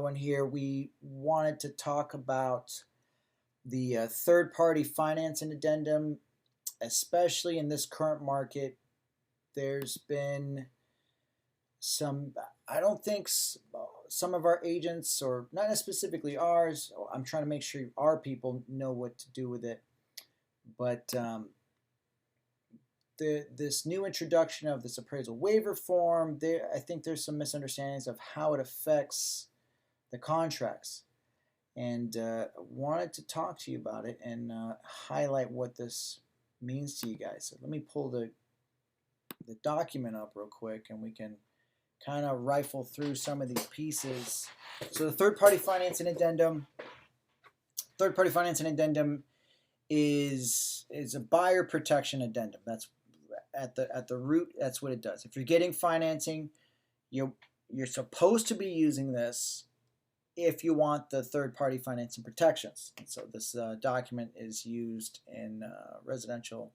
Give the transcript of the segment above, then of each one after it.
one here. We wanted to talk about the third-party financing addendum, especially in this current market. There's been some, I don't think some of our agents, or not specifically ours, I'm trying to make sure our people know what to do with it. But this new introduction of this appraisal waiver form, I think there's some misunderstandings of how it affects the contracts, and wanted to talk to you about it and highlight what this means to you guys. So let me pull the document up real quick, and we can kind of rifle through some of these pieces. So the third-party financing addendum. Third-party financing addendum is a buyer protection addendum. That's at the root. That's what it does. If you're getting financing, you're supposed to be using this if you want the third-party financing protections. And so this document is used in residential,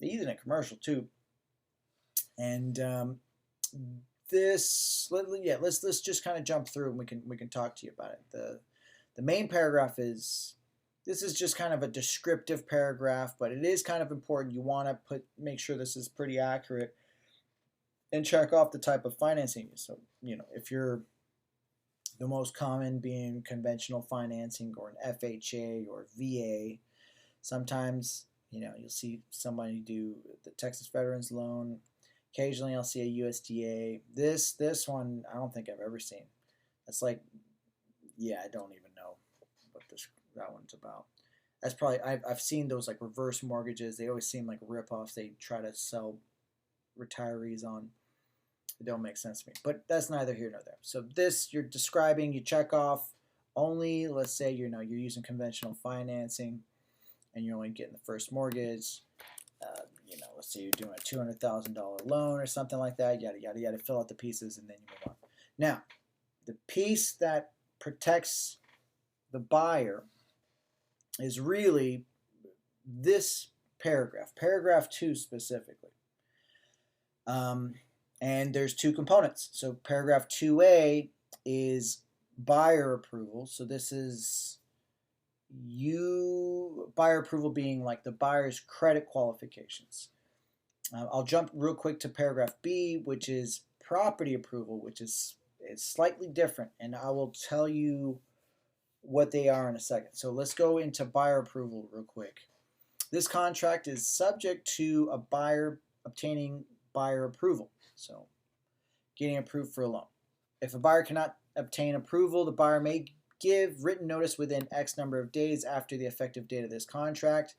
even in commercial too. And let's just kind of jump through, and we can talk to you about it. The main paragraph is, this is just kind of a descriptive paragraph, but it is kind of important. You want to make sure this is pretty accurate and check off the type of financing. So, if you're the most common being conventional financing or an FHA or VA, sometimes, you'll see somebody do the Texas Veterans Loan. Occasionally I'll see a USDA. This one I don't think I've ever seen. That's like, I don't even know what that one's about. That's probably, I've seen those like reverse mortgages. They always seem like ripoffs they try to sell retirees on. It don't make sense to me. But that's neither here nor there. So this, you're describing, you check off only, let's say you're using conventional financing and you're only getting the first mortgage. Let's say you're doing a $200,000 loan or something like that. Yada yada yada. Fill out the pieces and then you move on. Now, the piece that protects the buyer is really this paragraph 2 specifically. And there's two components. So paragraph 2A is buyer approval. So this is buyer approval being like the buyer's credit qualifications. I'll jump real quick to paragraph B, which is property approval, which is slightly different, and I will tell you what they are in a second. So let's go into buyer approval real quick. This contract is subject to a buyer obtaining buyer approval. So getting approved for a loan. If a buyer cannot obtain approval, the buyer may give written notice within X number of days after the effective date of this contract,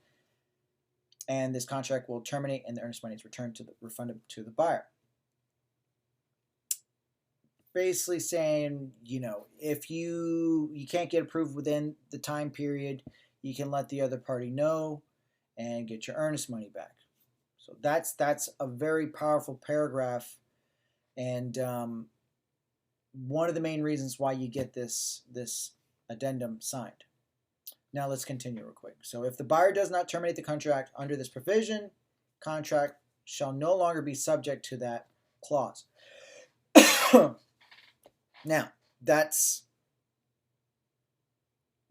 and this contract will terminate and the earnest money is refunded to the buyer. Basically saying, if you can't get approved within the time period, you can let the other party know and get your earnest money back. So that's a very powerful paragraph, and one of the main reasons why you get this addendum signed. Now let's continue real quick. So if the buyer does not terminate the contract under this provision, contract shall no longer be subject to that clause. Now,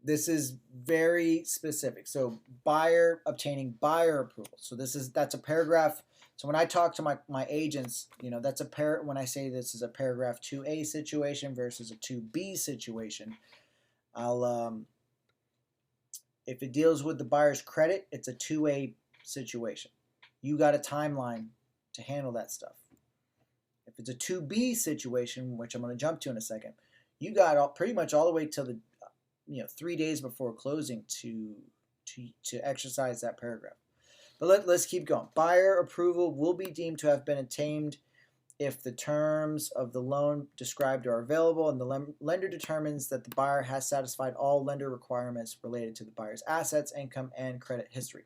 this is very specific. So buyer obtaining buyer approval. So that's a paragraph. So when I talk to my agents, that's when I say this is a paragraph 2A situation versus a 2B situation, if it deals with the buyer's credit, it's a 2A situation. You got a timeline to handle that stuff. If it's a 2B situation, which I'm going to jump to in a second, you got pretty much all the way till the 3 days before closing to exercise that paragraph. But let's keep going. Buyer approval will be deemed to have been obtained if the terms of the loan described are available and the lender determines that the buyer has satisfied all lender requirements related to the buyer's assets, income, and credit history.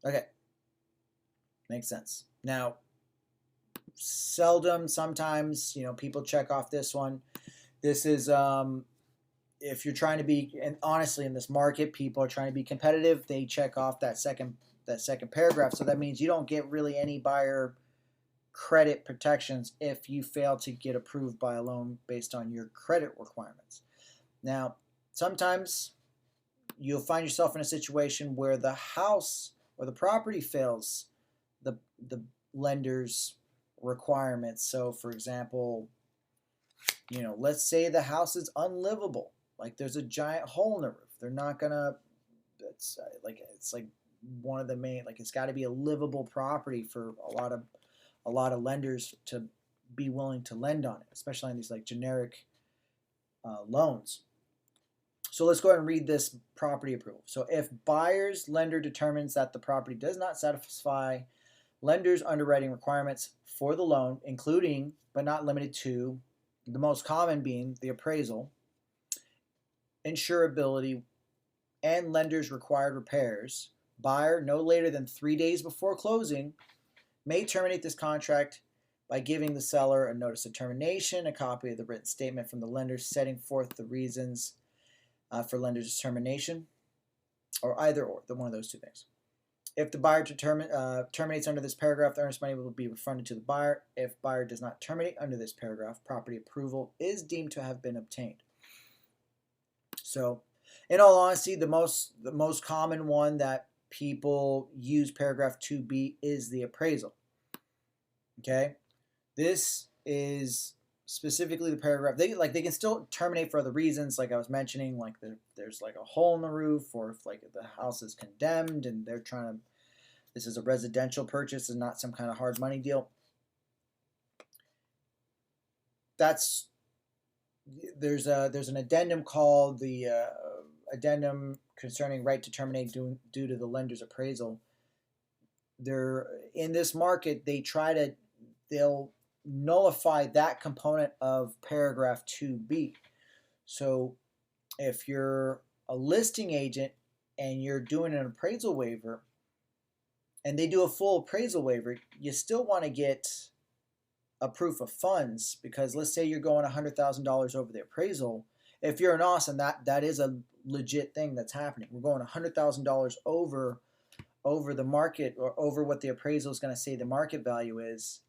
Okay. Makes sense. Now, sometimes, people check off this one. This is, if you're trying to be, and honestly in this market, people are trying to be competitive, they check off that second paragraph. So that means you don't get really any buyer credit protections if you fail to get approved by a loan based on your credit requirements. Now, sometimes you'll find yourself in a situation where the house or the property fails the lender's requirements. So, for example, let's say the house is unlivable, like there's a giant hole in the roof. They're not gonna. It's like one of the main, like it's got to be a livable property for a lot of lenders to be willing to lend on it, especially on these like generic loans. So let's go ahead and read this property approval. So if buyer's lender determines that the property does not satisfy lender's underwriting requirements for the loan, including but not limited to the most common being the appraisal, insurability, and lender's required repairs, buyer, no later than 3 days before closing, may terminate this contract by giving the seller a notice of termination, a copy of the written statement from the lender setting forth the reasons for lender's termination, or either or, one of those two things. If the buyer terminates under this paragraph, the earnest money will be refunded to the buyer. If buyer does not terminate under this paragraph, property approval is deemed to have been obtained. So, in all honesty, the most common one that people use paragraph 2B is the appraisal. Okay, this is specifically the paragraph. They can still terminate for other reasons, like I was mentioning, like there's like a hole in the roof, or if like the house is condemned and they're trying to. This is a residential purchase and not some kind of hard money deal. There's an addendum called the Addendum concerning right to terminate due to the lender's appraisal. They're in this market. They'll nullify that component of paragraph 2B. So if you're a listing agent and you're doing an appraisal waiver, and they do a full appraisal waiver, you still want to get a proof of funds, because let's say you're going $100,000 over the appraisal. If you're in Austin, that is a legit thing that's happening. We're going $100,000 over the market, or over what the appraisal is going to say the market value is.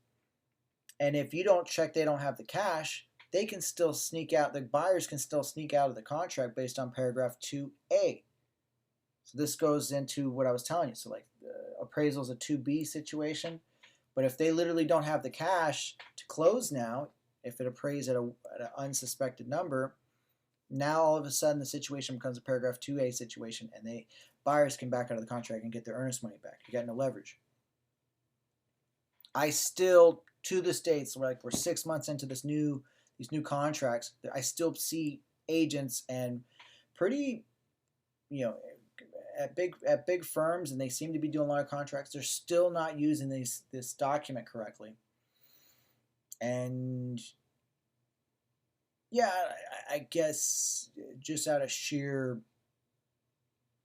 And if you don't check, they don't have the cash, they can still sneak out. The buyers can still sneak out of the contract based on paragraph 2A. So this goes into what I was telling you. So like the appraisal is a 2B situation, but if they literally don't have the cash to close now, if it appraised at an unsuspected number, now all of a sudden the situation becomes a paragraph 2A situation, and buyers can back out of the contract and get their earnest money back. You got no leverage. I still, to this date, so we're 6 months into these new contracts, I still see agents and pretty, at big firms, and they seem to be doing a lot of contracts, they're still not using this document correctly. And yeah, I guess just out of sheer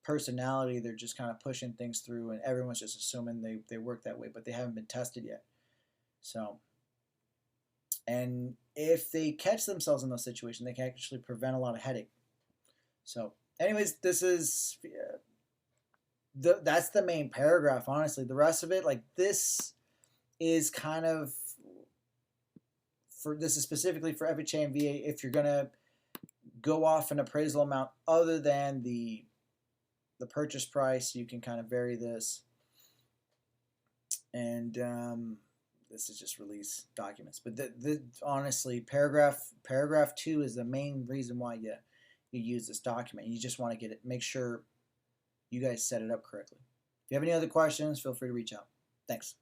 personality, they're just kind of pushing things through, and everyone's just assuming they work that way, but they haven't been tested yet. So, and if they catch themselves in those situations, they can actually prevent a lot of headache. So anyways, this is that's the main paragraph, honestly. The rest of it, like, this is kind of this is specifically for FHA and VA. If you're gonna go off an appraisal amount other than the purchase price, you can kind of vary this. And this is just release documents. But honestly, paragraph 2 is the main reason why you use this document. You just want to make sure you guys set it up correctly. If you have any other questions, feel free to reach out. Thanks.